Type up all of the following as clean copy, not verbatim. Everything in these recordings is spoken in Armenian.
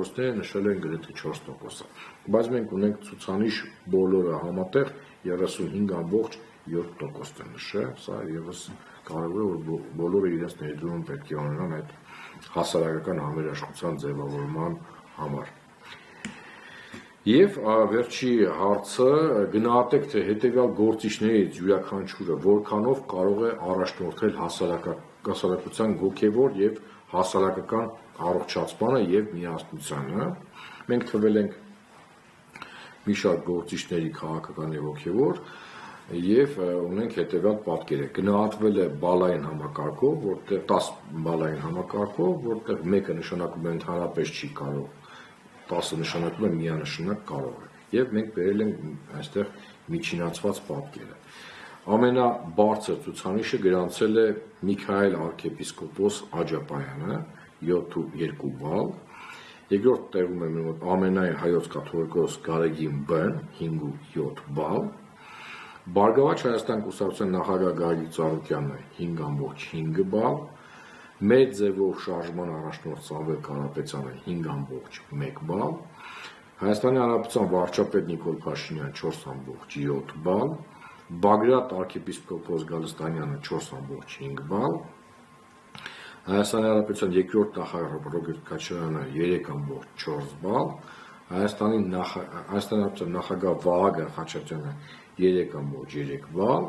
կառույցները նշել են գրեթե 4%-ը, բայց մենք ունենք ցուցանիշ բոլորը համատեղ 35.7% են նշել, սա եւս կարևոր է, որ բոլորը իրենց ներդրումը պետք է ունենան այդ հասարակական համերաշխության ձևավորման համար։ Եվ վերջի հարցը գնահատեք, թե հետևյալ գործիչներից յուրաքանչյուրը որքանով կարող է առաջնորդել հասարակության հոգևոր եւ հասարակական առողջացմանը եւ միասնությանը։ Մենք թվել ենք մի շարք գործիչների քաղաքական եւ հոգևոր եւ ունենք հետեւյալ պատկերը։ Գնահատվել է բալային համակարգով, որտեղ 10 բալային համակարգով, որտեղ մեկը նշանակում է ընդհանրապես չի կարող, 10-ը նշանակում է միանշանակ կարող է։ Եվ մենք բերել ենք այստեղ միջինացված պատկերը։ Ամենաբարձր ցուցանիշը գրանցել է Միքայել arczepiskopos Աջապայանը 7.2 բալ, երկրորդ տեղում է ամենայն հայոց կաթողիկոս Գարեգին Բ-ն 5.7 բալ, Բարգավաճ Հայաստան կուսակցության նախագահ Գագիկ Ծառուկյանը 5.5 բալ, Մեր ձևով շարժման առաջնորդ Սամվել Կարապետյանը 5.1 բալ, Հայաստանի Հանրապետության վարչապետ Նիկոլ Փաշինյանը 4.7 բալ, Բագրատ arczepiskopos Գալստանյանը 4.5 բալ, Հայաստանի Հանրապետության երկրորդ նախագահ Ռոբերտ Քոչարյանը 3.4 բալ, Հայաստանի Հանրապետության նախագահ Վահագն Խաչատրյանը 3.3 բալ,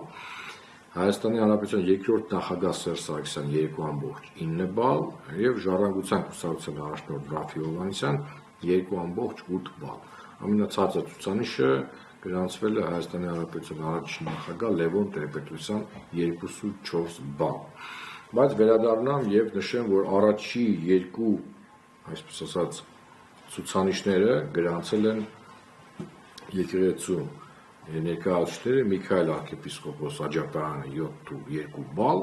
Հայաստանի Հանրապետության երկրորդ նախագահ Սերժ Սարգսյանը 2.9 բալ եւ Ժառանգության կուսակցության առաջնորդ Ռաֆֆի Հովհաննիսյան 2.8 բալ։ Ամենացածր ցուցանիշը գրանցվել է Հայաստանի Հանրապետության առաջին նախագահ Լևոն Տեր-Պետրոսյան 2.4 բալ։ Բայց վերադառնամ եւ նշեմ, որ առաջի երկու, այսպես ասած, ցուցանիշները գրանցել են եկեղեցու ներկայացուցիչները Միքայել arczepiskopos Աջապայանը 7.2 բալ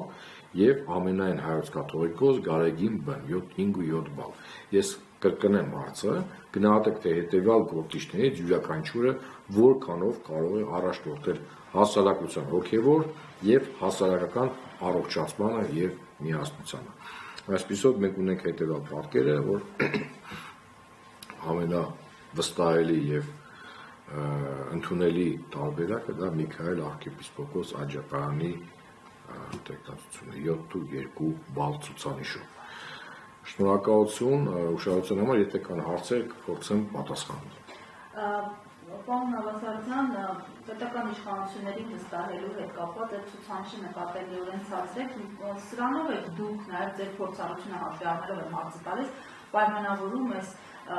եւ ամենայն հայոց կաթողիկոս Գարեգին Բ-ն 5.7 բալ։ Ես կրկնեմ հարցը, գնահատեք, թե հետեւյալ գործիչներից յուրաքանչյուրը որքանով կարող է առաջնորդել հասարակության հոգևոր եւ հասարակական առողջացմանը եւ միասնությանը։ Այսպիսով մենք ունենք հետեւյալ պատկերը, որ ամենավստահելի եւ ընդունելի տարբերակը դա Միքայել arczepiskopos Աջապայանի տեքստացությունը 7.2 բալ ցուցանիշով։ Շնորհակալություն ուշադրության համար, եթե կան հարցեր, կփորձեմ պատասխանել։ Պարոն Նավասարդյան, պետական իշխանություններին վստահելու հետ կապված այդ ցուցանիշը նկատելիորեն ցածր է, սրանով եք դուք նաև ձեր փորձառությունը հաշվի առնելով եմ հարցը տալիս, պայմանավորում ես